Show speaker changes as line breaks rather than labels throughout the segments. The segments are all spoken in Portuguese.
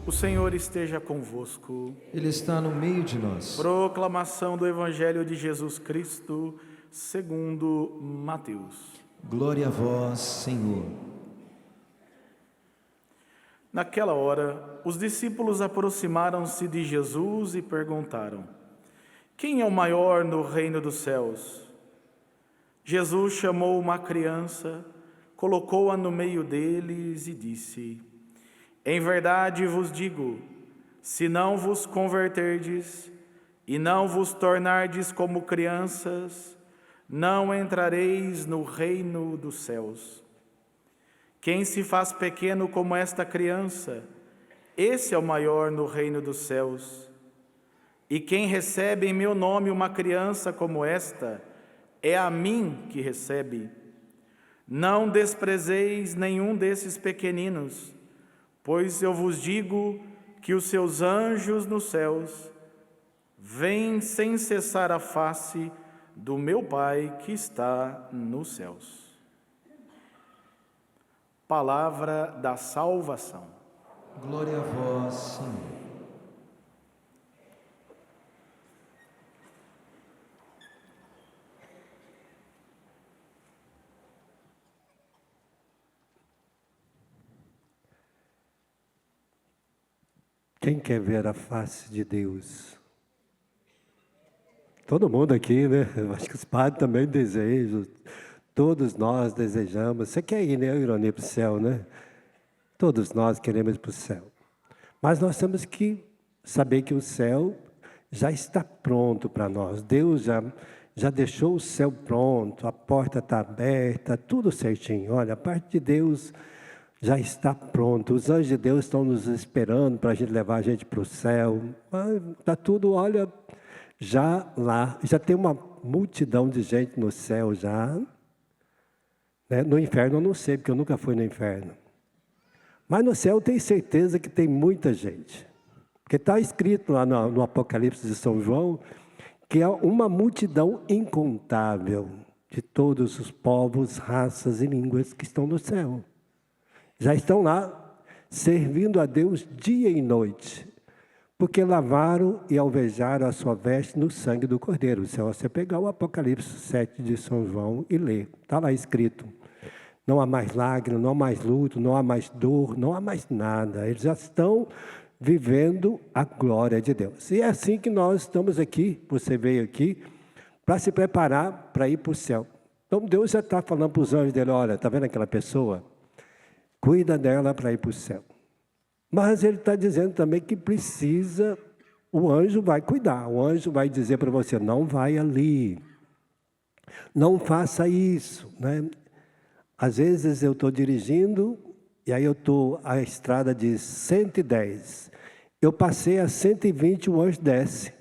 O Senhor esteja convosco.
Ele está no meio de nós.
Proclamação do Evangelho de Jesus Cristo, segundo Mateus.
Glória a vós, Senhor.
Naquela hora, os discípulos aproximaram-se de Jesus e perguntaram: Quem é o maior no reino dos céus? Jesus chamou uma criança, colocou-a no meio deles e disse: Em verdade vos digo, se não vos converterdes e não vos tornardes como crianças, não entrareis no reino dos céus. Quem se faz pequeno como esta criança, esse é o maior no reino dos céus. E quem recebe em meu nome uma criança como esta, é a mim que recebe. Não desprezeis nenhum desses pequeninos, pois eu vos digo que os seus anjos nos céus veem sem cessar a face do meu Pai que está nos céus. Palavra da salvação.
Glória a vós, Senhor.
Quem quer ver a face de Deus? Todo mundo aqui, né? Eu acho que os padres também desejam. Todos nós desejamos. Você quer ir, né, Ironi, para o céu, né? Todos nós queremos ir para o céu. Mas nós temos que saber que o céu já está pronto para nós. Deus já deixou o céu pronto, a porta está aberta, tudo certinho. Olha, a parte de Deus já está pronto. Os anjos de Deus estão nos esperando para a gente levar a gente para o céu. Está tudo, olha, já lá. Já tem uma multidão de gente no céu já. Né? No inferno eu não sei, porque eu nunca fui no inferno. Mas no céu eu tenho certeza que tem muita gente. Porque está escrito lá no Apocalipse de São João que é uma multidão incontável de todos os povos, raças e línguas que estão no céu. Já estão lá, servindo a Deus dia e noite, porque lavaram e alvejaram a sua veste no sangue do Cordeiro. Se você pegar o Apocalipse 7 de São João e ler, está lá escrito. Não há mais lágrimas, não há mais luto, não há mais dor, não há mais nada. Eles já estão vivendo a glória de Deus. E é assim que nós estamos aqui, você veio aqui, para se preparar para ir para o céu. Então Deus já está falando para os anjos dele, olha, está vendo aquela pessoa? Cuida dela para ir para o céu. Mas ele está dizendo também que precisa, o anjo vai cuidar. O anjo vai dizer para você, não vai ali. Não faça isso. Né? Às vezes eu estou dirigindo, e aí eu estou a estrada de 110. Eu passei a 120, o anjo desce.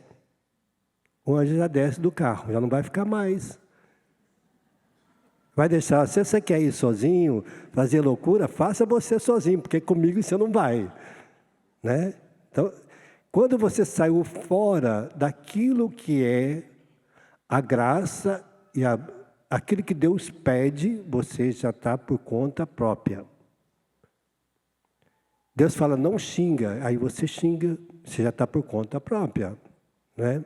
O anjo já desce do carro, já não vai ficar mais. Vai deixar, se você quer ir sozinho, fazer loucura, faça você sozinho, porque comigo você não vai. Né? Então, quando você saiu fora daquilo que é a graça e aquilo que Deus pede, você já está por conta própria. Deus fala, não xinga, aí você xinga, você já está por conta própria. Né?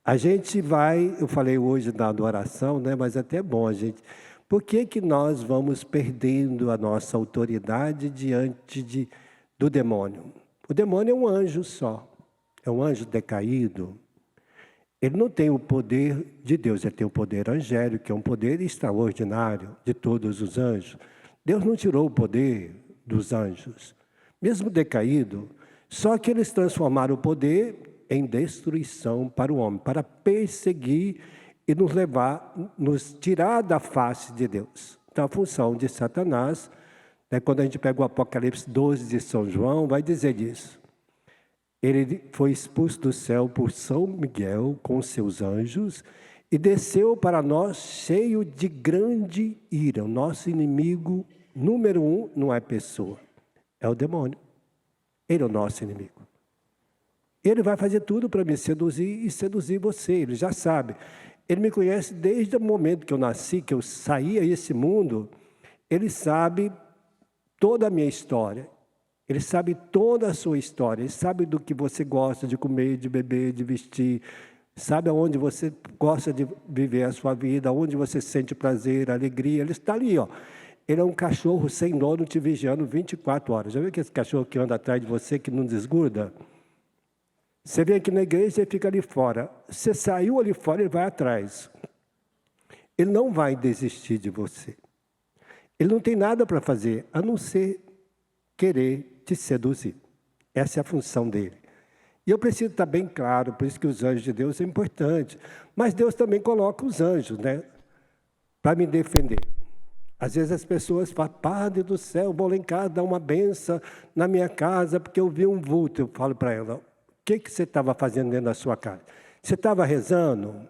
A gente vai, eu falei hoje na oração, né, mas até é bom a gente... Por que nós vamos perdendo a nossa autoridade diante do demônio? O demônio é um anjo só, é um anjo decaído. Ele não tem o poder de Deus, ele tem o poder angélico, que é um poder extraordinário de todos os anjos. Deus não tirou o poder dos anjos, mesmo decaído, só que eles transformaram o poder em destruição para o homem, para perseguir e nos levar, nos tirar da face de Deus. Então a função de Satanás, né, quando a gente pega o Apocalipse 12 de São João, vai dizer isso. Ele foi expulso do céu por São Miguel com seus anjos e desceu para nós cheio de grande ira. O nosso inimigo número 1 não é pessoa, é o demônio. Ele é o nosso inimigo. Ele vai fazer tudo para me seduzir e seduzir você, ele já sabe. Ele me conhece desde o momento que eu nasci, que eu saí a esse mundo. Ele sabe toda a minha história. Ele sabe toda a sua história, Ele sabe do que você gosta de comer, de beber, de vestir, sabe aonde você gosta de viver a sua vida, aonde você sente prazer, alegria. Ele está ali, ó. Ele é um cachorro sem dono te vigiando 24 horas. Já viu aquele cachorro que anda atrás de você, que não desgruda? Você vem aqui na igreja e fica ali fora. Você saiu ali fora, ele vai atrás. Ele não vai desistir de você. Ele não tem nada para fazer, a não ser querer te seduzir. Essa é a função dele. E eu preciso estar bem claro, por isso que os anjos de Deus são importantes. Mas Deus também coloca os anjos, né? Para me defender. Às vezes as pessoas falam, Padre do céu, vou lá em casa dar uma benção na minha casa, porque eu vi um vulto. Eu falo para ela, o que você estava fazendo dentro da sua casa? Você estava rezando?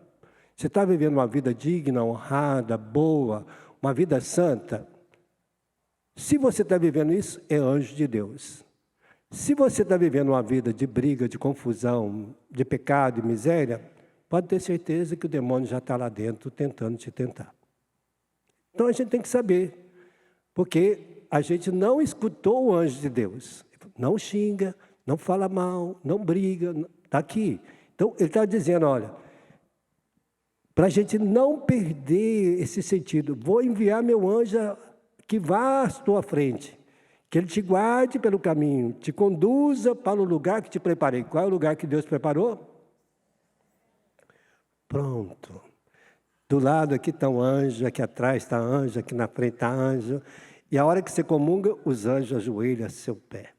Você está vivendo uma vida digna, honrada, boa, uma vida santa? Se você está vivendo isso, é anjo de Deus. Se você está vivendo uma vida de briga, de confusão, de pecado e miséria, pode ter certeza que o demônio já está lá dentro tentando te tentar. Então a gente tem que saber, porque a gente não escutou o anjo de Deus. Não xinga, não fala mal, não briga, está aqui. Então ele está dizendo, olha, para a gente não perder esse sentido, vou enviar meu anjo que vá à tua frente, que ele te guarde pelo caminho, te conduza para o lugar que te preparei. Qual é o lugar que Deus preparou? Pronto. Do lado aqui está um anjo, aqui atrás está anjo, aqui na frente está anjo. E a hora que você comunga, os anjos ajoelham a seu pé.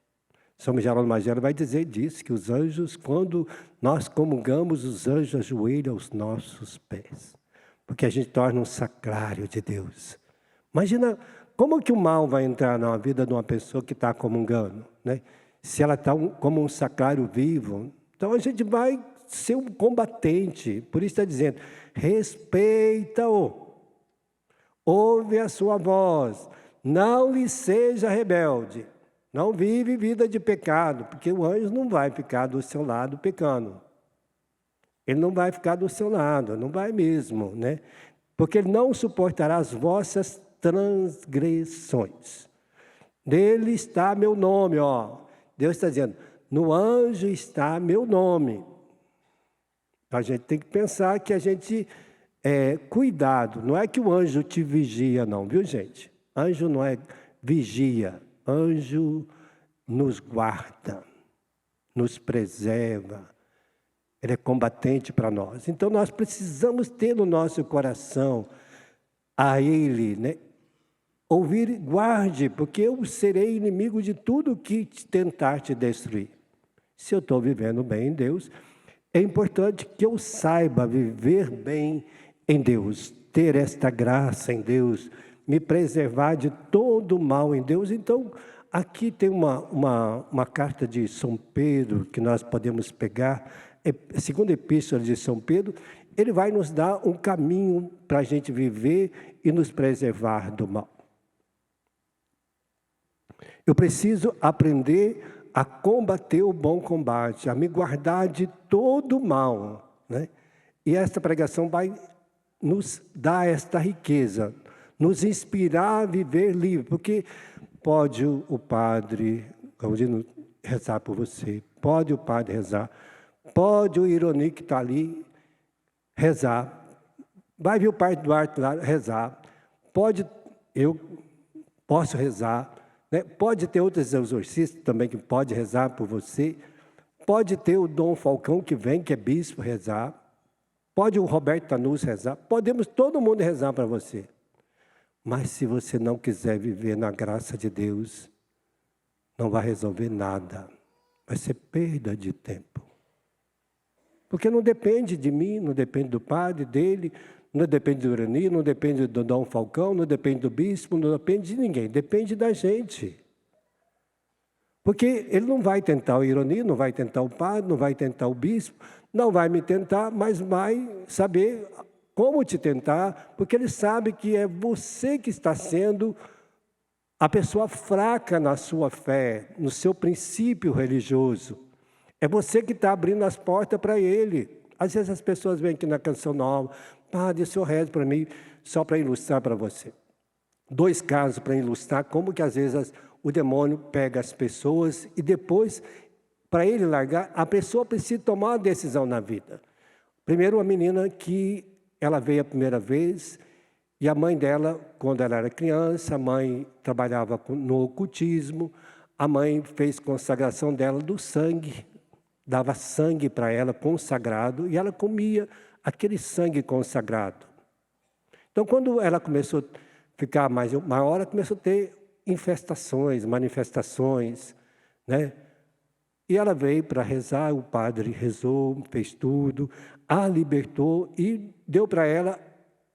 São Jerônimo Magelo vai dizer disso, que os anjos, quando nós comungamos, os anjos ajoelham aos nossos pés. Porque a gente torna um sacrário de Deus. Imagina como que o mal vai entrar na vida de uma pessoa que está comungando, né? Se ela está como um sacrário vivo. Então a gente vai ser um combatente. Por isso está dizendo, respeita-o, ouve a sua voz, não lhe seja rebelde, não vive vida de pecado, porque o anjo não vai ficar do seu lado pecando. Ele não vai ficar do seu lado, não vai mesmo, né? Porque ele não suportará as vossas transgressões. Nele está meu nome, ó. Deus está dizendo, no anjo está meu nome. A gente tem que pensar que a gente, cuidado, não é que o anjo te vigia não, viu gente? Anjo não é vigia, anjo nos guarda, nos preserva, ele é combatente para nós. Então nós precisamos ter no nosso coração a ele, né? Ouvir, guarde, porque eu serei inimigo de tudo que tentar te destruir. Se eu estou vivendo bem em Deus, é importante que eu saiba viver bem em Deus, ter esta graça em Deus, me preservar de todo o mal em Deus. Então, aqui tem uma carta de São Pedro que nós podemos pegar, a segunda epístola de São Pedro, ele vai nos dar um caminho para a gente viver e nos preservar do mal. Eu preciso aprender a combater o bom combate, a me guardar de todo o mal, né? E esta pregação vai nos dar esta riqueza, nos inspirar a viver livre, porque pode o padre, Galdino, rezar por você, pode o padre rezar, pode o Ironi que está ali rezar, vai vir o padre Duarte lá rezar, eu posso rezar, né? Pode ter outros exorcistas também que pode rezar por você. Pode ter o Dom Falcão que vem, que é bispo, rezar. Pode o Roberto Tanus rezar. Podemos todo mundo rezar para você. Mas se você não quiser viver na graça de Deus, não vai resolver nada. Vai ser perda de tempo. Porque não depende de mim, não depende do padre, dele, não depende do Irani, não depende do Dom Falcão, não depende do bispo, não depende de ninguém, depende da gente. Porque ele não vai tentar o Irani, não vai tentar o padre, não vai tentar o bispo, não vai me tentar, mas vai saber como te tentar, porque ele sabe que é você que está sendo a pessoa fraca na sua fé, no seu princípio religioso. É você que está abrindo as portas para ele. Às vezes as pessoas vêm aqui na Canção Nova, padre, o senhor reza para mim, só para ilustrar para você. 2 casos para ilustrar como que às vezes o demônio pega as pessoas e depois, para ele largar, a pessoa precisa tomar uma decisão na vida. Primeiro, uma menina que ela veio a primeira vez e a mãe dela, quando ela era criança, a mãe trabalhava no ocultismo, a mãe fez consagração dela do sangue, dava sangue para ela consagrado e ela comia aquele sangue consagrado. Então, quando ela começou a ficar maior, ela começou a ter infestações, manifestações, né? E ela veio para rezar, o padre rezou, fez tudo, a libertou e deu para ela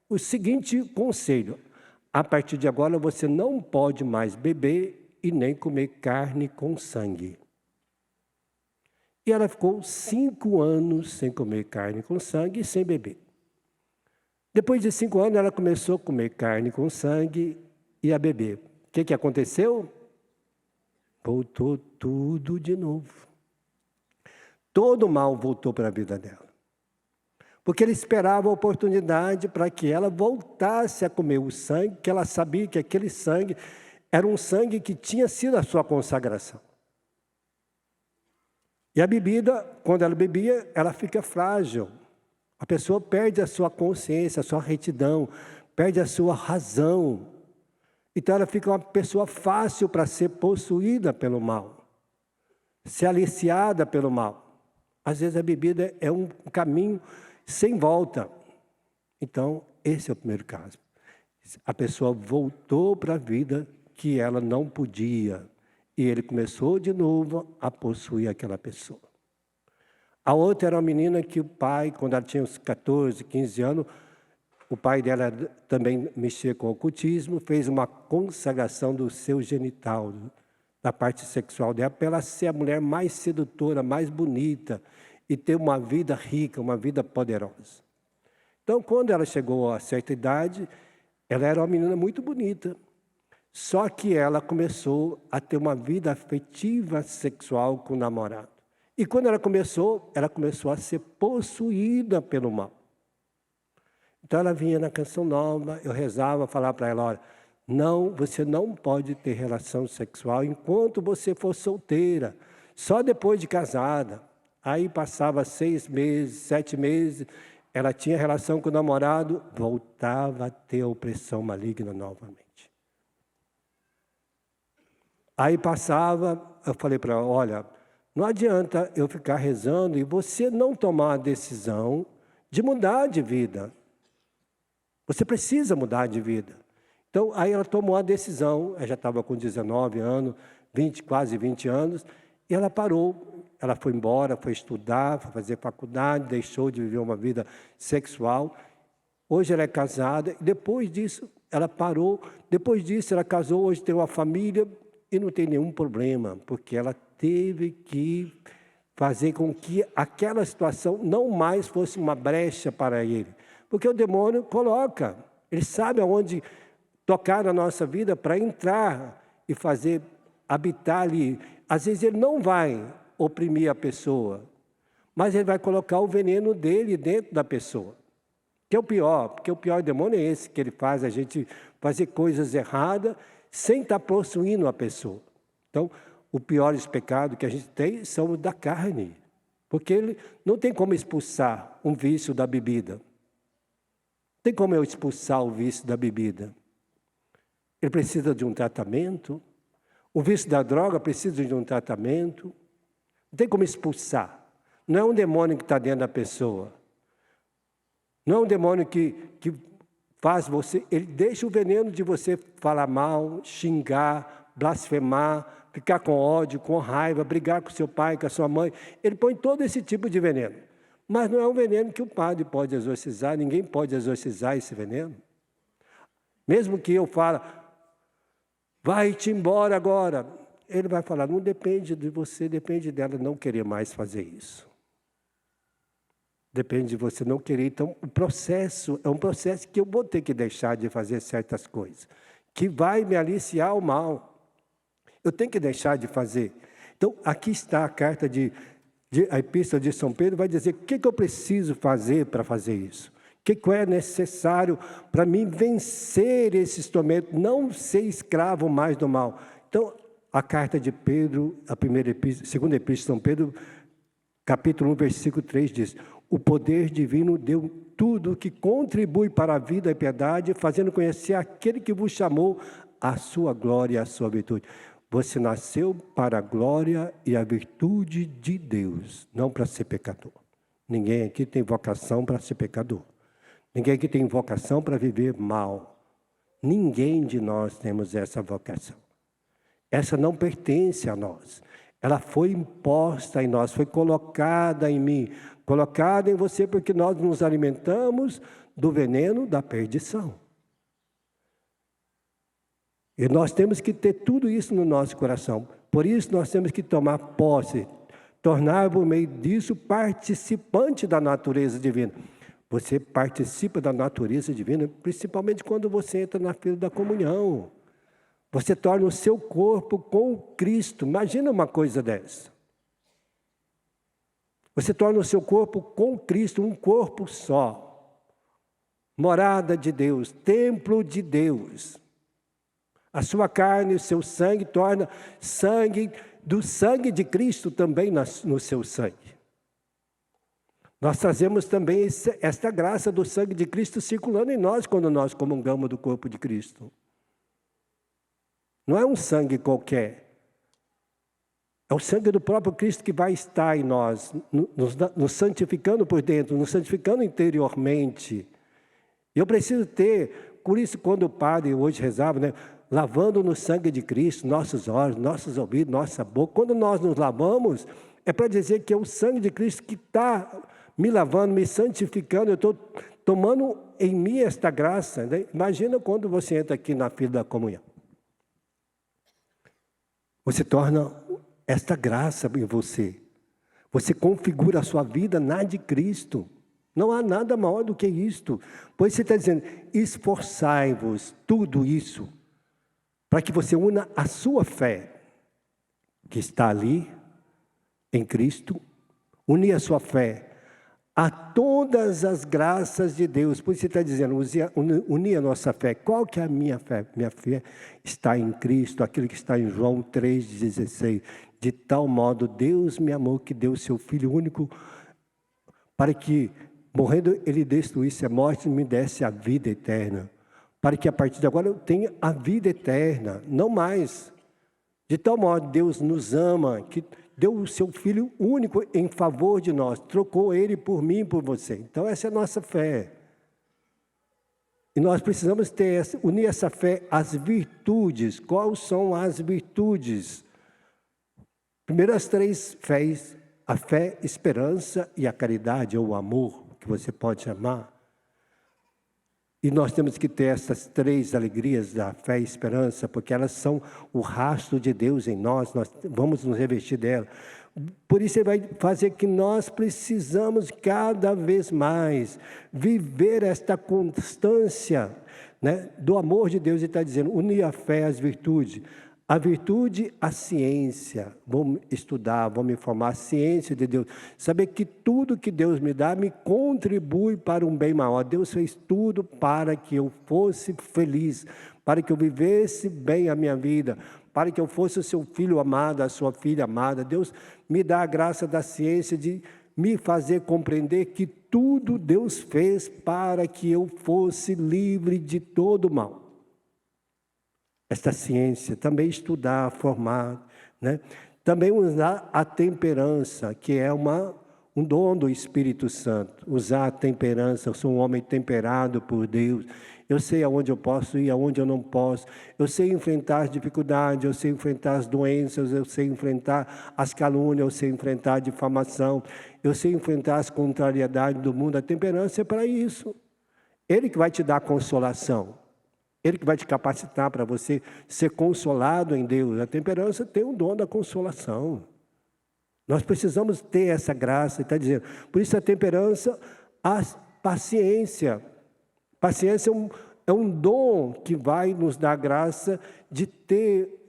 o seguinte conselho: a partir de agora você não pode mais beber e nem comer carne com sangue. E ela ficou 5 anos sem comer carne com sangue e sem beber. Depois de 5 anos, ela começou a comer carne com sangue e a beber. O que aconteceu? Voltou tudo de novo. Todo o mal voltou para a vida dela. Porque ele esperava a oportunidade para que ela voltasse a comer o sangue, que ela sabia que aquele sangue era um sangue que tinha sido a sua consagração. E a bebida, quando ela bebia, ela fica frágil. A pessoa perde a sua consciência, a sua retidão, perde a sua razão. Então ela fica uma pessoa fácil para ser possuída pelo mal, ser aliciada pelo mal. Às vezes a bebida é um caminho sem volta. Então, esse é o primeiro caso. A pessoa voltou para a vida que ela não podia. E ele começou de novo a possuir aquela pessoa. A outra era uma menina que o pai, quando ela tinha uns 14, 15 anos, o pai dela também mexia com o ocultismo, fez uma consagração do seu genital, da parte sexual dela, para ela ser a mulher mais sedutora, mais bonita e ter uma vida rica, uma vida poderosa. Então, quando ela chegou a certa idade, ela era uma menina muito bonita. Só que ela começou a ter uma vida afetiva sexual com o namorado. E quando ela começou a ser possuída pelo mal. Então ela vinha na Canção Nova, eu rezava, falava para ela: olha, não, você não pode ter relação sexual enquanto você for solteira, só depois de casada. Aí passava 6 meses, 7 meses, ela tinha relação com o namorado, voltava a ter a opressão maligna novamente. Aí passava, eu falei para ela: olha, não adianta eu ficar rezando e você não tomar a decisão de mudar de vida. Você precisa mudar de vida. Então, aí ela tomou a decisão, ela já estava com 19 anos, quase 20 anos, e ela parou. Ela foi embora, foi estudar, foi fazer faculdade, deixou de viver uma vida sexual. Hoje ela é casada, e depois disso ela parou. Depois disso ela casou, hoje tem uma família. E não tem nenhum problema, porque ela teve que fazer com que aquela situação não mais fosse uma brecha para ele. Porque o demônio coloca, ele sabe aonde tocar na nossa vida para entrar e fazer habitar ali. Às vezes ele não vai oprimir a pessoa, mas ele vai colocar o veneno dele dentro da pessoa. Que é o pior, porque o pior demônio é esse, que ele faz a gente fazer coisas erradas, sem estar possuindo a pessoa. Então, os piores pecados que a gente tem são os da carne. Porque ele não tem como expulsar um vício da bebida. Não tem como eu expulsar o vício da bebida. Ele precisa de um tratamento. O vício da droga precisa de um tratamento. Não tem como expulsar. Não é um demônio que está dentro da pessoa. Não é um demônio que faz você, ele deixa o veneno de você falar mal, xingar, blasfemar, ficar com ódio, com raiva, brigar com seu pai, com a sua mãe. Ele põe todo esse tipo de veneno. Mas não é um veneno que o padre pode exorcizar, ninguém pode exorcizar esse veneno. Mesmo que eu fale, vai-te embora agora, ele vai falar, não depende de você, depende dela não querer mais fazer isso. Depende de você não querer. Então, o processo é um processo que eu vou ter que deixar de fazer certas coisas, que vai me aliciar o mal. Eu tenho que deixar de fazer. Então, aqui está a carta a Epístola de São Pedro, vai dizer o que eu preciso fazer para fazer isso. O que é necessário para mim vencer esses tormentos, não ser escravo mais do mal. Então, a carta de Pedro, segunda epístola de São Pedro, capítulo 1, versículo 3 diz: o poder divino deu tudo que contribui para a vida e piedade, fazendo conhecer aquele que vos chamou a sua glória e a sua virtude. Você nasceu para a glória e a virtude de Deus, não para ser pecador. Ninguém aqui tem vocação para ser pecador. Ninguém aqui tem vocação para viver mal. Ninguém de nós temos essa vocação. Essa não pertence a nós. Ela foi imposta em nós, foi colocada em mim, colocada em você, porque nós nos alimentamos do veneno da perdição. E nós temos que ter tudo isso no nosso coração. Por isso nós temos que tomar posse, tornar por meio disso participante da natureza divina. Você participa da natureza divina, principalmente quando você entra na fila da comunhão. Você torna o seu corpo com Cristo. Imagina uma coisa dessa. Você torna o seu corpo com Cristo, um corpo só. Morada de Deus, templo de Deus. A sua carne, o seu sangue, torna sangue do sangue de Cristo também no seu sangue. Nós trazemos também esta graça do sangue de Cristo circulando em nós quando nós comungamos do corpo de Cristo. Não é um sangue qualquer. É o sangue do próprio Cristo que vai estar em nós, nos santificando por dentro, nos santificando interiormente. Eu preciso ter, por isso quando o padre hoje rezava, né, lavando no sangue de Cristo, nossos olhos, nossos ouvidos, nossa boca. Quando nós nos lavamos, é para dizer que é o sangue de Cristo que está me lavando, me santificando. Eu estou tomando em mim esta graça. Né? Imagina quando você entra aqui na fila da comunhão. Você torna esta graça em você. Você configura a sua vida na de Cristo. Não há nada maior do que isto. Pois você está dizendo, esforçai-vos, tudo isso, para que você una a sua fé, que está ali, em Cristo, unir a sua fé a todas as graças de Deus. Por isso você está dizendo, unir a nossa fé. Qual que é a minha fé? Minha fé está em Cristo, aquilo que está em João 3,16. De tal modo Deus me amou que deu o seu Filho único, para que, morrendo, Ele destruísse a morte e me desse a vida eterna. Para que a partir de agora eu tenha a vida eterna, não mais. De tal modo Deus nos ama, que deu o seu Filho único em favor de nós, trocou Ele por mim e por você. Então essa é a nossa fé. E nós precisamos unir essa fé às virtudes. Quais são as virtudes? Primeiro as três fés, a fé, esperança e a caridade, ou o amor, que você pode chamar. E nós temos que ter essas três alegrias da fé e esperança, porque elas são o rastro de Deus em nós vamos nos revestir dela. Por isso, ele vai fazer que nós precisamos cada vez mais viver esta constância, né, do amor de Deus. Ele está dizendo, unir a fé às virtudes. A virtude, a ciência. Vou estudar, vou me formar, a ciência de Deus. Saber que tudo que Deus me dá me contribui para um bem maior. Deus fez tudo para que eu fosse feliz, para que eu vivesse bem a minha vida, para que eu fosse o seu filho amado, a sua filha amada. Deus me dá a graça da ciência de me fazer compreender que tudo Deus fez para que eu fosse livre de todo mal. Esta ciência, também estudar, formar, né? Também usar a temperança, que é um dom do Espírito Santo. Usar a temperança, eu sou um homem temperado por Deus. Eu sei aonde eu posso ir, aonde eu não posso. Eu sei enfrentar as dificuldades, eu sei enfrentar as doenças, eu sei enfrentar as calúnias, eu sei enfrentar a difamação, eu sei enfrentar as contrariedades do mundo. A temperança é para isso. Ele que vai te dar consolação. Ele que vai te capacitar para você ser consolado em Deus. A temperança tem o dom da consolação. Nós precisamos ter essa graça, está dizendo. Por isso a temperança, a paciência. Paciência é um dom que vai nos dar graça de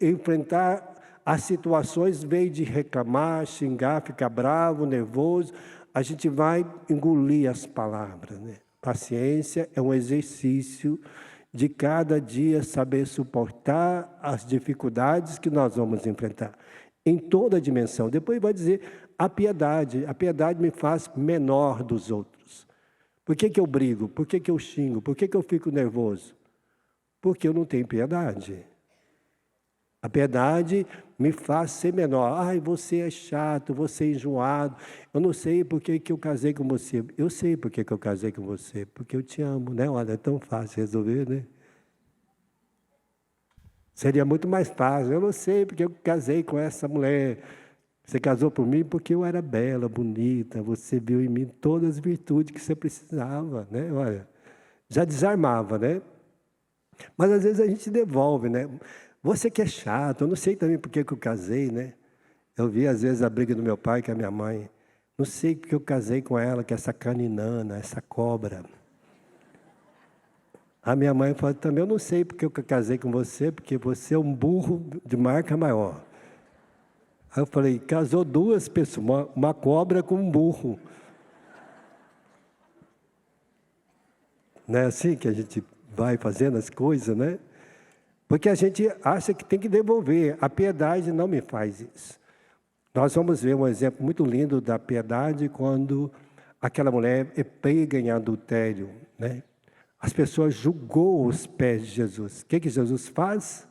enfrentar as situações, em vez de reclamar, xingar, ficar bravo, nervoso, a gente vai engolir as palavras, né? Paciência é um exercício de cada dia saber suportar as dificuldades que nós vamos enfrentar, em toda a dimensão. Depois vai dizer a piedade me faz menor dos outros. Por que eu brigo? Por que eu xingo? Por que eu fico nervoso? Porque eu não tenho piedade. A piedade me faz ser menor. Ai, você é chato, você é enjoado. Eu não sei por que eu casei com você. Eu sei por que eu casei com você. Porque eu te amo, né? Olha, é tão fácil resolver, né? Seria muito mais fácil. Eu não sei porque eu casei com essa mulher. Você casou por mim porque eu era bela, bonita. Você viu em mim todas as virtudes que você precisava, né? Olha, já desarmava, né? Mas às vezes a gente devolve, né? Você que é chato, eu não sei também por que eu casei, né? Eu vi às vezes a briga do meu pai com a minha mãe. Não sei porque eu casei com ela, que é essa caninana, essa cobra. A minha mãe falou também, eu não sei porque eu casei com você, porque você é um burro de marca maior. Aí eu falei, casou duas pessoas, uma cobra com um burro. Não é assim que a gente vai fazendo as coisas, né? Porque a gente acha que tem que devolver. A piedade não me faz isso. Nós vamos ver um exemplo muito lindo da piedade quando aquela mulher é pega em adultério, né? As pessoas julgou os pés de Jesus. O que Jesus faz?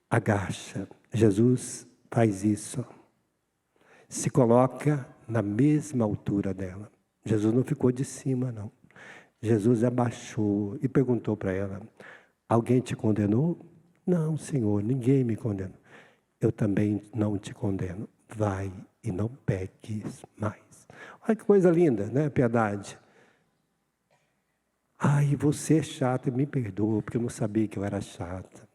Agacha. Jesus faz isso. Se coloca na mesma altura dela. Jesus não ficou de cima, não. Jesus abaixou e perguntou para ela, alguém te condenou? Não, Senhor, ninguém me condenou. Eu também não te condeno. Vai e não peques mais. Olha que coisa linda, né? Piedade. Ai, você é chata, me perdoa, porque eu não sabia que eu era chata.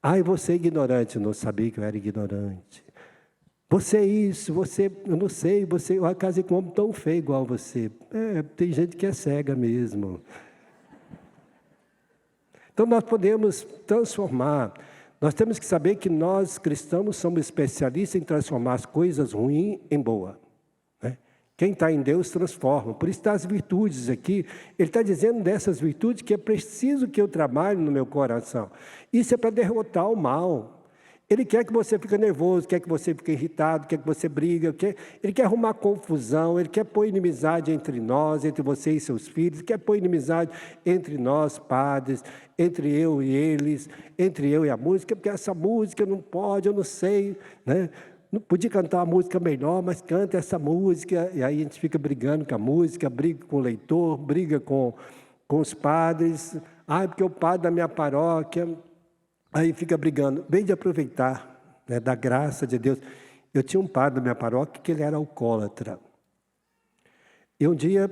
Ai, você é ignorante, eu não sabia que eu era ignorante. Você é isso, eu não sei, eu casei com um homem tão feio igual você. Tem gente que é cega mesmo. Então nós podemos transformar. Nós temos que saber que nós, cristãos, somos especialistas em transformar as coisas ruins em boas. Quem está em Deus transforma. Por isso está as virtudes aqui. Ele está dizendo dessas virtudes que é preciso que eu trabalhe no meu coração. Isso é para derrotar o mal. Ele quer que você fique nervoso, quer que você fique irritado, quer que você brigue. Ele quer arrumar confusão, ele quer pôr inimizade entre nós, entre você e seus filhos, quer pôr inimizade entre nós, padres, entre eu e eles, entre eu e a música, porque essa música não pode, eu não sei, né? Não podia cantar uma música melhor, mas canta essa música, e aí a gente fica brigando com a música, briga com o leitor, briga com os padres, porque o padre da minha paróquia, aí fica brigando. Bem de aproveitar, né, da graça de Deus. Eu tinha um padre da minha paróquia que ele era alcoólatra. E um dia,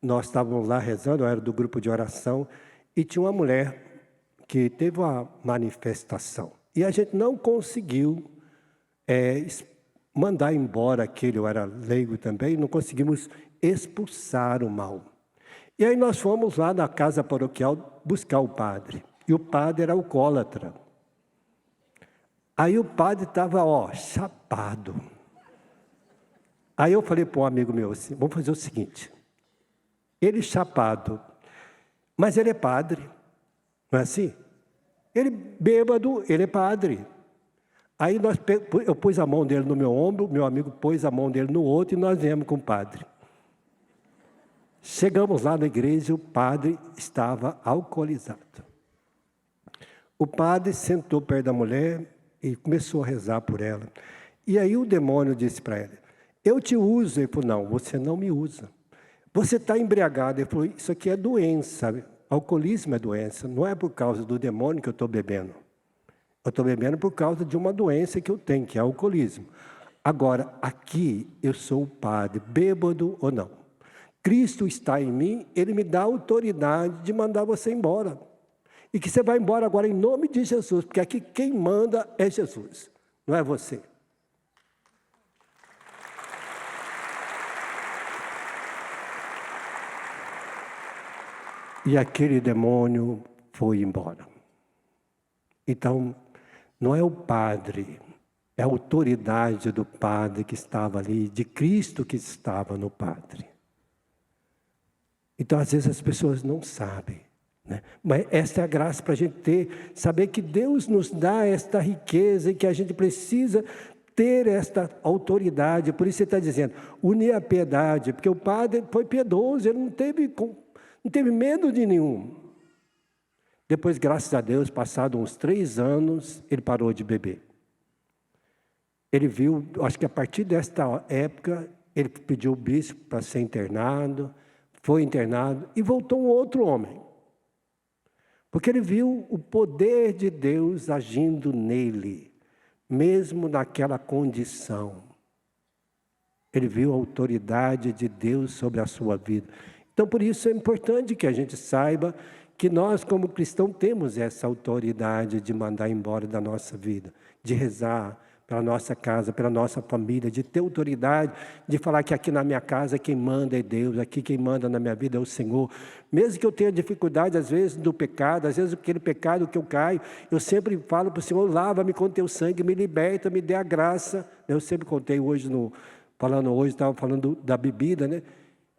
nós estávamos lá rezando, eu era do grupo de oração, e tinha uma mulher que teve uma manifestação. E a gente não conseguiu mandar embora aquele, eu era leigo também, não conseguimos expulsar o mal. E aí nós fomos lá na casa paroquial buscar o padre. E o padre era alcoólatra. Aí o padre estava, chapado. Aí eu falei para um amigo meu assim, vamos fazer o seguinte, ele chapado, mas ele é padre, não é assim? Ele bêbado, ele é padre. Aí eu pus a mão dele no meu ombro, meu amigo pôs a mão dele no outro e nós viemos com o padre. Chegamos lá na igreja, o padre estava alcoolizado. O padre sentou perto da mulher e começou a rezar por ela. E aí o demônio disse para ela, eu te uso. Ele falou, não, você não me usa. Você está embriagado. Ele falou, isso aqui é doença. Alcoolismo é doença, não é por causa do demônio que eu estou bebendo. Eu estou bebendo por causa de uma doença que eu tenho, que é alcoolismo. Agora, aqui eu sou o padre, bêbado ou não. Cristo está em mim, Ele me dá autoridade de mandar você embora. E que você vai embora agora em nome de Jesus, porque aqui quem manda é Jesus, não é você. E aquele demônio foi embora. Então, não é o padre, é a autoridade do padre que estava ali, de Cristo que estava no padre. Então, às vezes as pessoas não sabem, né? Mas essa é a graça para a gente ter, saber que Deus nos dá esta riqueza e que a gente precisa ter esta autoridade. Por isso ele está dizendo, unir a piedade, porque o padre foi piedoso, ele não teve medo de nenhum. Depois, graças a Deus, passados uns 3 anos, ele parou de beber. Ele viu, acho que a partir desta época, ele pediu o bispo para ser internado, foi internado e voltou um outro homem. Porque ele viu o poder de Deus agindo nele, mesmo naquela condição. Ele viu a autoridade de Deus sobre a sua vida. Então, por isso é importante que a gente saiba que nós, como cristãos, temos essa autoridade de mandar embora da nossa vida, de rezar pela nossa casa, pela nossa família, de ter autoridade, de falar que aqui na minha casa quem manda é Deus, aqui quem manda na minha vida é o Senhor. Mesmo que eu tenha dificuldade, às vezes, do pecado, às vezes aquele pecado que eu caio, eu sempre falo para o Senhor, lava-me com teu sangue, me liberta, me dê a graça. Eu sempre contei hoje, estava falando da bebida, né?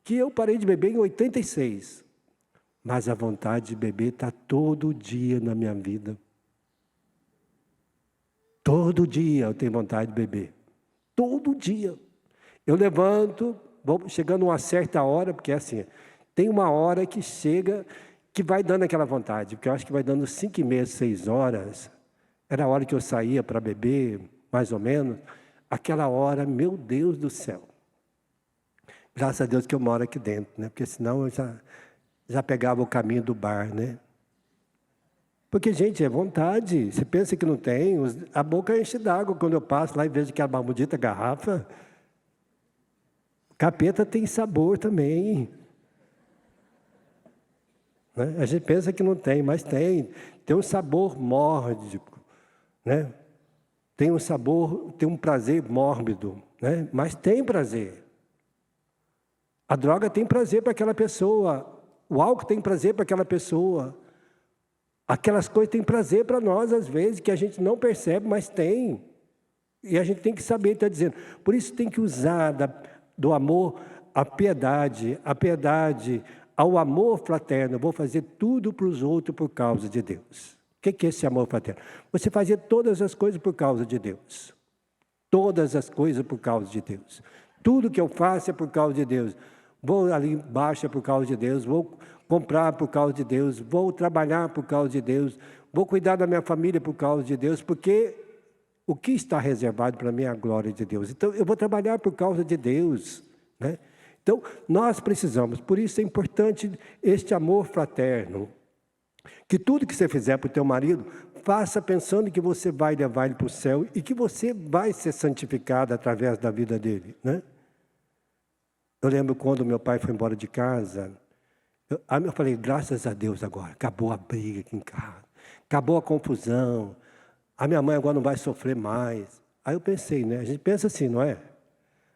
Que eu parei de beber em 86. Mas a vontade de beber está todo dia na minha vida. Todo dia eu tenho vontade de beber. Todo dia. Eu levanto, vou chegando a uma certa hora, porque é assim, tem uma hora que chega, que vai dando aquela vontade, porque eu acho que vai dando 5h30, 6 horas. Era a hora que eu saía para beber, mais ou menos. Aquela hora, meu Deus do céu. Graças a Deus que eu moro aqui dentro, né? Porque senão eu já pegava o caminho do bar, né? Porque, gente, é vontade. Você pensa que não tem, a boca enche d'água quando eu passo lá e vejo aquela maldita garrafa. Capeta tem sabor também. Né? A gente pensa que não tem, mas tem. Tem um sabor mórbido, né? Tem um sabor, tem um prazer mórbido, né? Mas tem prazer. A droga tem prazer para aquela pessoa. O álcool tem prazer para aquela pessoa. Aquelas coisas têm prazer para nós, às vezes, que a gente não percebe, mas tem. E a gente tem que saber, está dizendo. Por isso tem que usar do amor a piedade ao amor fraterno. Eu vou fazer tudo para os outros por causa de Deus. O que é esse amor fraterno? Você fazer todas as coisas por causa de Deus. Todas as coisas por causa de Deus. Tudo que eu faço é por causa de Deus. Vou ali embaixo é por causa de Deus, vou comprar por causa de Deus, vou trabalhar por causa de Deus, vou cuidar da minha família por causa de Deus, porque o que está reservado para mim é a glória de Deus. Então, eu vou trabalhar por causa de Deus, né? Então, nós precisamos, por isso é importante este amor fraterno, que tudo que você fizer para o teu marido, faça pensando que você vai levar ele para o céu e que você vai ser santificado através da vida dele, né? Eu lembro quando meu pai foi embora de casa, eu falei, graças a Deus agora, acabou a briga aqui em casa, acabou a confusão, a minha mãe agora não vai sofrer mais. Aí eu pensei, né? A gente pensa assim, não é?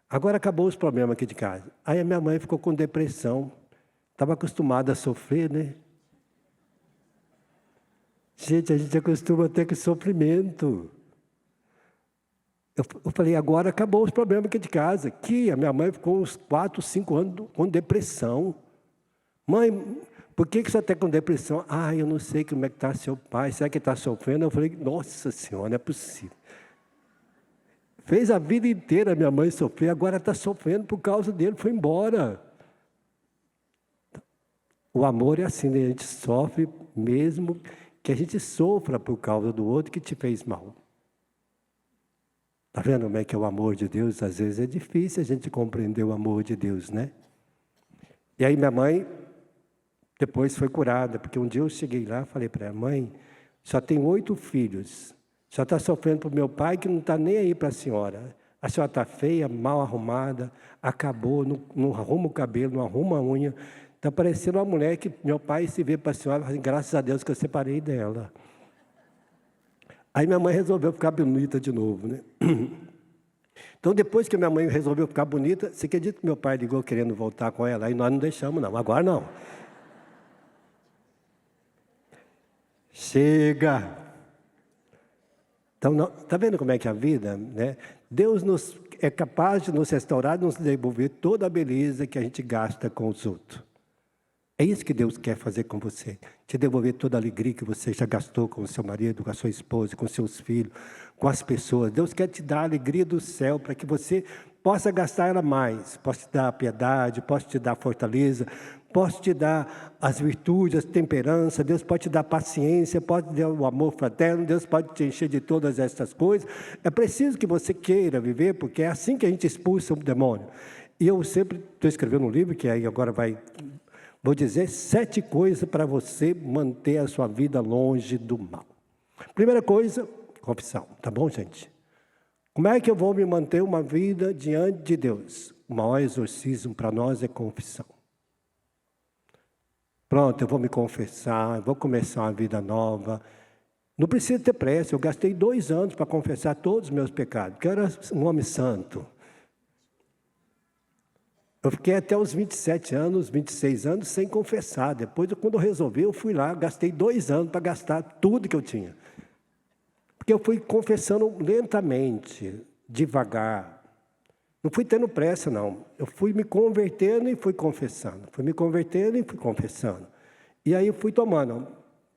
Agora acabou os problemas aqui de casa. Aí a minha mãe ficou com depressão, estava acostumada a sofrer, né? Gente, a gente acostuma até com sofrimento. Eu falei, agora acabou os problemas aqui de casa. Que a minha mãe ficou uns 4, 5 anos com depressão. Mãe, por que você está com depressão? Ah, eu não sei como é que está seu pai. Será que ele está sofrendo? Eu falei, nossa senhora, não é possível. Fez a vida inteira a minha mãe sofrer, agora está sofrendo por causa dele, foi embora. O amor é assim, né? A gente sofre mesmo que a gente sofra por causa do outro que te fez mal. Está vendo como é que é o amor de Deus? Às vezes é difícil a gente compreender o amor de Deus, né? E aí minha mãe depois foi curada, porque um dia eu cheguei lá e falei para ela, mãe, só tem 8 filhos, só está sofrendo por meu pai que não está nem aí para a senhora. A senhora está feia, mal arrumada, acabou, não arruma o cabelo, não arruma a unha. Está parecendo uma mulher que meu pai se vê para a senhora e fala, graças a Deus que eu separei dela. Aí minha mãe resolveu ficar bonita de novo, né? Então, depois que minha mãe resolveu ficar bonita, você acredita que meu pai ligou querendo voltar com ela? Aí nós não deixamos, não. Agora não. Chega! Então, está vendo como é que é a vida, né? Deus é capaz de nos restaurar, nos devolver toda a beleza que a gente gasta com os outros. É isso que Deus quer fazer com você. Te devolver toda a alegria que você já gastou com o seu marido, com a sua esposa, com seus filhos, com as pessoas. Deus quer te dar a alegria do céu para que você possa gastar ela mais. Posso te dar a piedade, posso te dar a fortaleza, posso te dar as virtudes, a temperança. Deus pode te dar paciência, pode te dar o amor fraterno. Deus pode te encher de todas essas coisas. É preciso que você queira viver, porque é assim que a gente expulsa o demônio. E eu sempre estou escrevendo um livro, que aí agora vou dizer 7 coisas para você manter a sua vida longe do mal. Primeira coisa, confissão. Tá bom, gente? Como é que eu vou me manter uma vida diante de Deus? O maior exorcismo para nós é confissão. Pronto, eu vou me confessar, eu vou começar uma vida nova. Não precisa ter pressa, eu gastei 2 anos para confessar todos os meus pecados, porque eu era um homem santo. Eu fiquei até os 27 anos, 26 anos sem confessar. Depois, quando eu resolvi, eu fui lá, gastei 2 anos para gastar tudo que eu tinha. Porque eu fui confessando lentamente, devagar. Não fui tendo pressa, não. Eu fui me convertendo e fui confessando. Fui me convertendo e fui confessando. E aí eu fui tomando.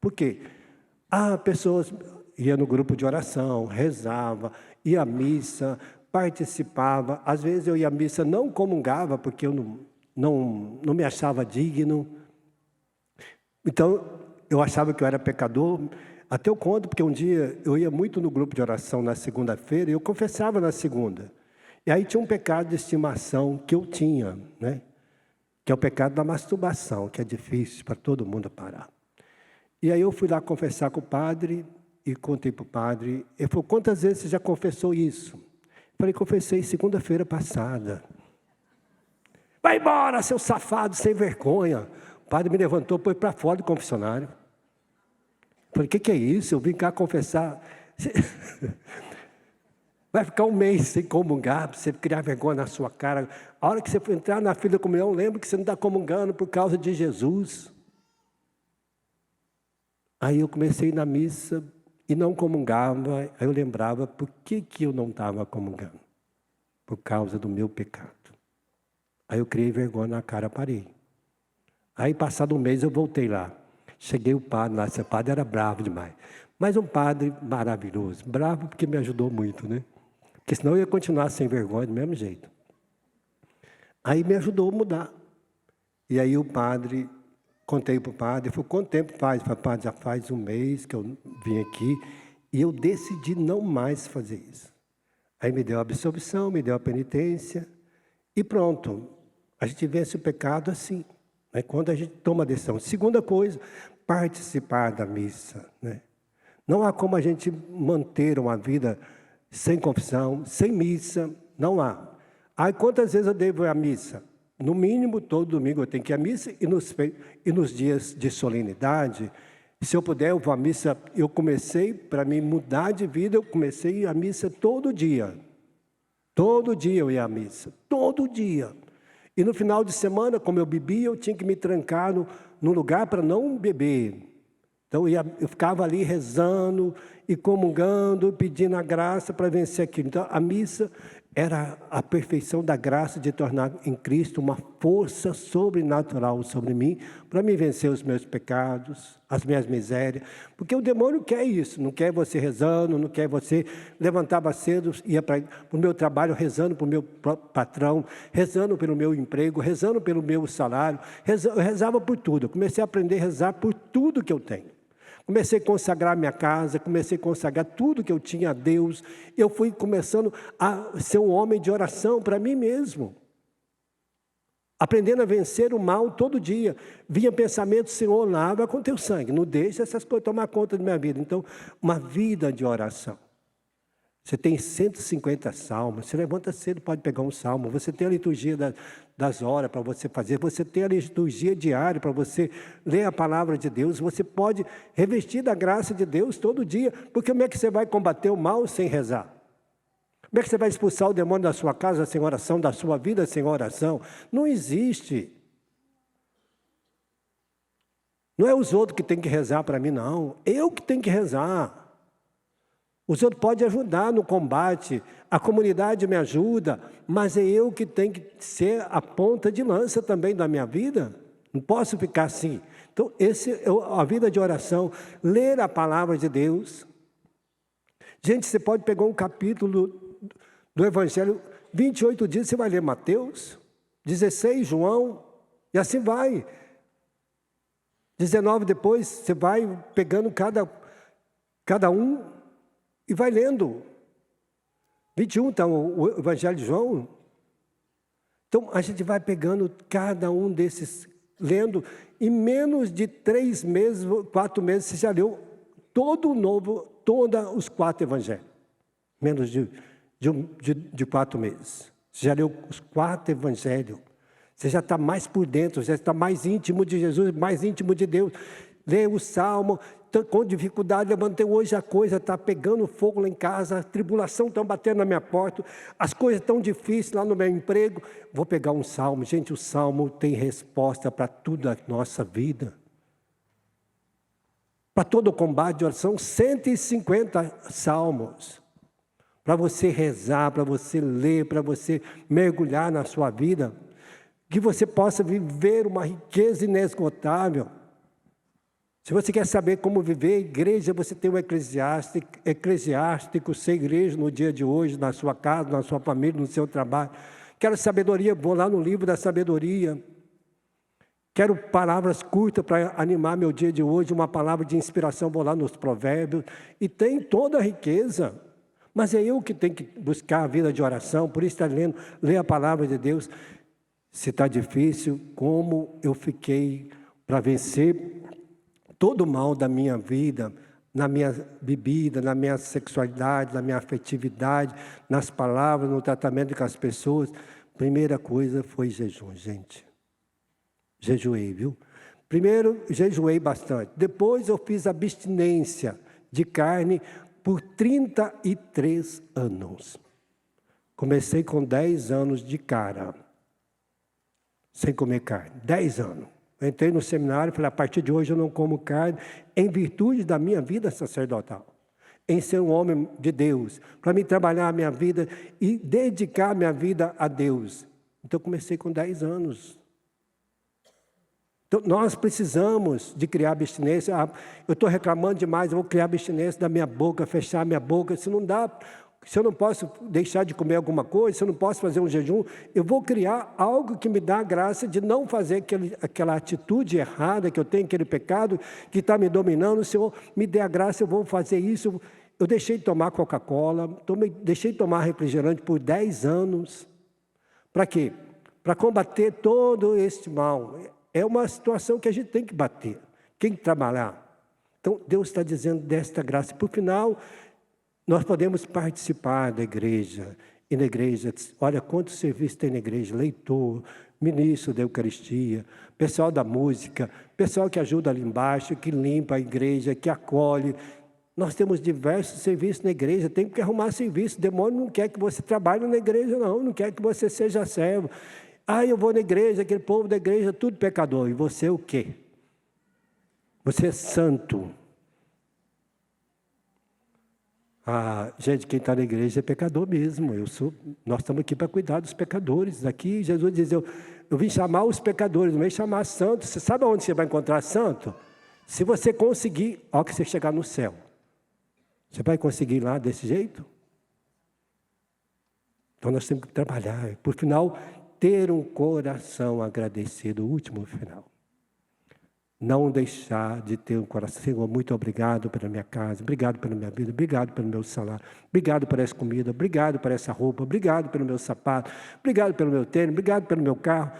Por quê? Pessoas iam no grupo de oração, rezava, ia à missa, participava. Às vezes eu ia à missa, não comungava, porque eu não me achava digno. Então, eu achava que eu era pecador. Até eu conto, porque um dia eu ia muito no grupo de oração na segunda-feira, e eu confessava na segunda. E aí tinha um pecado de estimação que eu tinha, né? Que é o pecado da masturbação, que é difícil para todo mundo parar. E aí eu fui lá confessar com o padre, e contei para o padre. Ele falou, quantas vezes você já confessou isso? Eu falei, confessei segunda-feira passada. Vai embora, seu safado, sem vergonha. O padre me levantou, pôs para fora do confessionário. Eu falei, o que é isso? Eu vim cá confessar. Vai ficar 1 mês sem comungar, para você criar vergonha na sua cara. A hora que você for entrar na fila da comunhão, lembre que você não está comungando por causa de Jesus. Aí eu comecei na missa e não comungava. Aí eu lembrava por que eu não estava comungando. Por causa do meu pecado. Aí eu criei vergonha na cara, parei. Aí passado 1 mês eu voltei lá. Cheguei o padre lá, esse padre era bravo demais. Mas um padre maravilhoso. Bravo porque me ajudou muito, né? Porque senão eu ia continuar sem vergonha do mesmo jeito. Aí me ajudou a mudar. E aí o padre, contei para o padre, falou, quanto tempo faz? Eu falei, padre, já faz 1 mês que eu vim aqui e eu decidi não mais fazer isso. Aí me deu a absolvição, me deu a penitência e pronto. A gente vence o pecado assim, né? Quando a gente toma a decisão. Segunda coisa, participar da missa, né? Não há como a gente manter uma vida sem confissão, sem missa, não há. Aí quantas vezes eu devo ir à missa? No mínimo, todo domingo eu tenho que ir à missa e nos dias de solenidade, se eu puder, eu vou à missa. Eu comecei, para mim mudar de vida, eu comecei a ir à missa todo dia. Todo dia eu ia à missa, todo dia. E no final de semana, como eu bebia, eu tinha que me trancar num lugar para não beber. Então eu ficava ali rezando e comungando, pedindo a graça para vencer aquilo. Então a missa era a perfeição da graça de tornar em Cristo uma força sobrenatural sobre mim, para me vencer os meus pecados, as minhas misérias. Porque o demônio quer isso, não quer você rezando, não quer você levantava cedo, ia para o meu trabalho rezando para o meu patrão, rezando pelo meu emprego, rezando pelo meu salário, eu rezava por tudo. Eu comecei a aprender a rezar por tudo que eu tenho. Comecei a consagrar minha casa, comecei a consagrar tudo que eu tinha a Deus. Eu fui começando a ser um homem de oração para mim mesmo. Aprendendo a vencer o mal todo dia. Vinha pensamento, Senhor, lava com teu sangue. Não deixe essas coisas tomar conta da minha vida. Então, uma vida de oração. Você tem 150 salmos, você levanta cedo, pode pegar um salmo. Você tem a liturgia das horas para você fazer. Você tem a liturgia diária para você ler a palavra de Deus. Você pode revestir da graça de Deus todo dia. Porque como é que você vai combater o mal sem rezar? Como é que você vai expulsar o demônio da sua casa sem oração, da sua vida sem oração? Não existe. Não é os outros que têm que rezar para mim, não. Eu que tenho que rezar. Os outros podem ajudar no combate, a comunidade me ajuda, mas é eu que tenho que ser a ponta de lança também da minha vida. Não posso ficar assim. Então, a vida de oração, ler a palavra de Deus. Gente, você pode pegar um capítulo do Evangelho, 28 dias você vai ler Mateus, 16 João, e assim vai. 19 depois, você vai pegando cada um e vai lendo. 21 está o Evangelho de João. Então, a gente vai pegando cada um desses, lendo. Em menos de 3 meses, 4 meses, você já leu todos os 4 Evangelhos. Menos de 4 meses. Você já leu os 4 Evangelhos. Você já está mais por dentro, já está mais íntimo de Jesus, mais íntimo de Deus. Lê o Salmo, com dificuldade, levantei hoje, a coisa está pegando fogo lá em casa, a tribulação está batendo na minha porta, as coisas estão difíceis lá no meu emprego. Vou pegar um Salmo. Gente, o Salmo tem resposta para tudo na nossa vida. Para todo o combate de oração, 150 salmos. Para você rezar, para você ler, para você mergulhar na sua vida. Que você possa viver uma riqueza inesgotável. Se você quer saber como viver a igreja, você tem um eclesiástico, ser igreja no dia de hoje, na sua casa, na sua família, no seu trabalho. Quero sabedoria, vou lá no livro da sabedoria. Quero palavras curtas para animar meu dia de hoje, uma palavra de inspiração, vou lá nos provérbios. E tem toda a riqueza. Mas é eu que tenho que buscar a vida de oração, por isso está lendo, ler a palavra de Deus. Se está difícil, como eu fiquei para vencer todo o mal da minha vida, na minha bebida, na minha sexualidade, na minha afetividade, nas palavras, no tratamento com as pessoas. Primeira coisa foi jejum, gente. Jejuei, viu? Primeiro, jejuei bastante. Depois eu fiz abstinência de carne por 33 anos. Comecei com 10 anos de cara, sem comer carne. 10 anos. Eu entrei no seminário e falei, a partir de hoje eu não como carne, em virtude da minha vida sacerdotal. Em ser um homem de Deus, para mim trabalhar a minha vida e dedicar a minha vida a Deus. Então, comecei com 10 anos. Então, nós precisamos de criar abstinência. Eu estou reclamando demais, eu vou criar abstinência da minha boca, fechar a minha boca. Se não dá, se eu não posso deixar de comer alguma coisa, se eu não posso fazer um jejum, eu vou criar algo que me dá a graça de não fazer aquela atitude errada que eu tenho, aquele pecado que está me dominando. O Senhor me dê a graça, eu vou fazer isso. Eu deixei de tomar Coca-Cola, deixei de tomar refrigerante por 10 anos. Para quê? Para combater todo este mal. É uma situação que a gente tem que bater, tem que trabalhar. Então, Deus está dizendo desta graça. Por final, nós podemos participar da igreja. E na igreja, olha quantos serviços tem na igreja. Leitor, ministro da Eucaristia, pessoal da música, pessoal que ajuda ali embaixo, que limpa a igreja, que acolhe. Nós temos diversos serviços na igreja, tem que arrumar serviço. O demônio não quer que você trabalhe na igreja, não quer que você seja servo. Eu vou na igreja, aquele povo da igreja, tudo pecador. E você o quê? Você é santo. Gente, quem está na igreja é pecador mesmo. Nós estamos aqui para cuidar dos pecadores. Aqui Jesus diz, eu vim chamar os pecadores, não vim chamar santos. Você sabe onde você vai encontrar santo? Se você conseguir, ao que você chegar no céu. Você vai conseguir lá desse jeito? Então nós temos que trabalhar. Por final, ter um coração agradecido, o último final. Não deixar de ter um coração. Senhor, muito obrigado pela minha casa, obrigado pela minha vida, obrigado pelo meu salário, obrigado por essa comida, obrigado por essa roupa, obrigado pelo meu sapato, obrigado pelo meu tênis, obrigado pelo meu carro.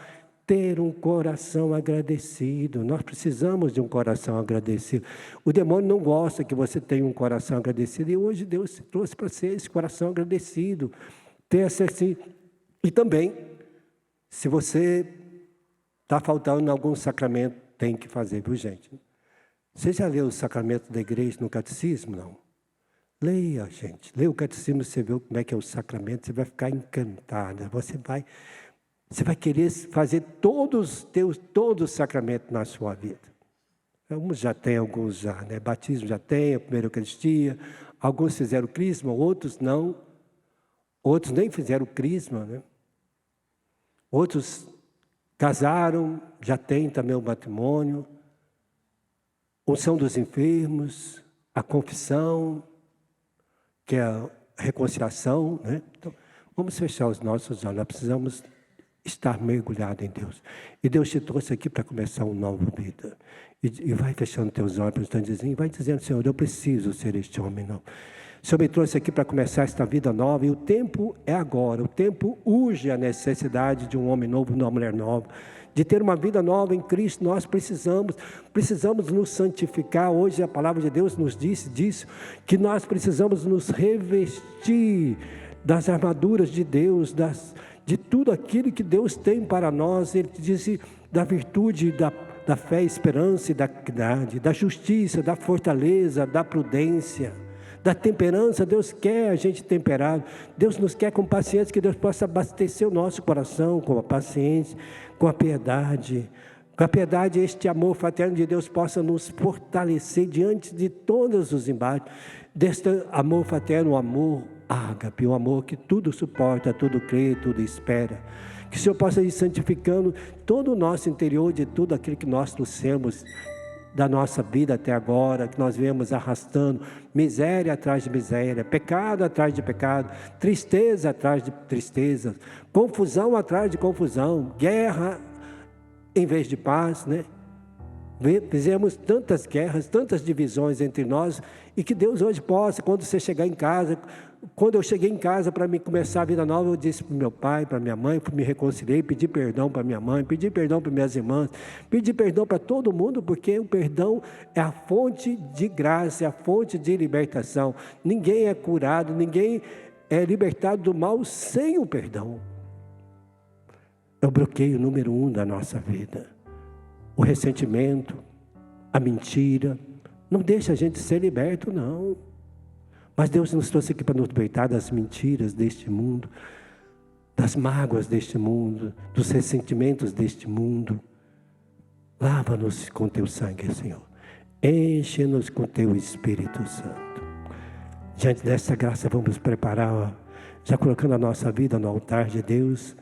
Ter um coração agradecido. Nós precisamos de um coração agradecido. O demônio não gosta que você tenha um coração agradecido. E hoje Deus trouxe para você esse coração agradecido. Ter assim. E também, se você está faltando algum sacramento, tem que fazer, viu, gente? Você já leu o sacramento da igreja no catecismo? Não. Leia, gente. Leia o catecismo, você vê como é que é o sacramento, você vai ficar encantada. Você vai querer fazer todos os sacramentos na sua vida. Alguns já têm, alguns já, né? Batismo já tem, a primeira Eucaristia. Alguns fizeram crisma, outros não. Outros nem fizeram crisma, né? Outros casaram, já tem também o matrimônio, unção dos enfermos, a confissão, que é a reconciliação, né? Então, vamos fechar os nossos olhos, nós precisamos estar mergulhados em Deus. E Deus te trouxe aqui para começar uma nova vida. E vai fechando teus olhos, e vai dizendo, Senhor, eu preciso ser este homem novo. O Senhor me trouxe aqui para começar esta vida nova, e o tempo é agora, o tempo urge a necessidade de um homem novo, de uma mulher nova, de ter uma vida nova em Cristo. Nós precisamos nos santificar. Hoje a palavra de Deus nos disse disso, que nós precisamos nos revestir das armaduras de Deus, de tudo aquilo que Deus tem para nós. Ele disse da virtude, da fé, esperança e da caridade, da justiça, da fortaleza, da prudência, da temperança. Deus quer a gente temperado. Deus nos quer com paciência, que Deus possa abastecer o nosso coração com a paciência, com a piedade. Com a piedade, este amor fraterno de Deus possa nos fortalecer diante de todos os embates. Deste amor fraterno, o amor ágape, o amor que tudo suporta, tudo crê, tudo espera. Que o Senhor possa ir santificando todo o nosso interior, de tudo aquilo que nós trouxemos da nossa vida até agora, que nós viemos arrastando, miséria atrás de miséria, pecado atrás de pecado, tristeza atrás de tristeza, confusão atrás de confusão, guerra em vez de paz, né? Fizemos tantas guerras, tantas divisões entre nós, e que Deus hoje possa, quando você chegar em casa, quando eu cheguei em casa para me começar a vida nova, eu disse para o meu pai, para minha mãe, me reconciliei, pedi perdão para minha mãe, pedi perdão para minhas irmãs, pedi perdão para todo mundo, porque o perdão é a fonte de graça, é a fonte de libertação. Ninguém é curado, ninguém é libertado do mal sem o perdão. É o bloqueio número 1 da nossa vida. O ressentimento, a mentira, não deixa a gente ser liberto, não. Mas Deus nos trouxe aqui para nos libertar das mentiras deste mundo, das mágoas deste mundo, dos ressentimentos deste mundo. Lava-nos com teu sangue, Senhor. Enche-nos com teu Espírito Santo. Diante dessa graça, vamos preparar, já colocando a nossa vida no altar de Deus,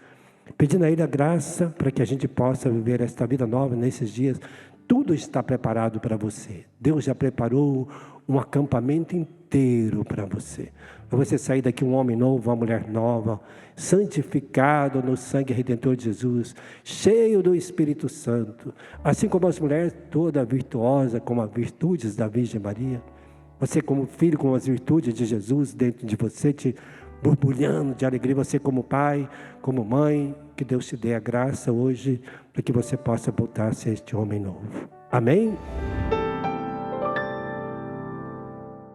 pedindo a Ele a graça para que a gente possa viver esta vida nova nesses dias. Tudo está preparado para você. Deus já preparou um acampamento inteiro para você. Para você sair daqui um homem novo, uma mulher nova, santificado no sangue redentor de Jesus, cheio do Espírito Santo. Assim como as mulheres toda virtuosa, com as virtudes da Virgem Maria. Você como filho, com as virtudes de Jesus dentro de você, te borbulhando de alegria. Você como pai, como mãe, que Deus te dê a graça hoje, para que você possa voltar a ser este homem novo. Amém?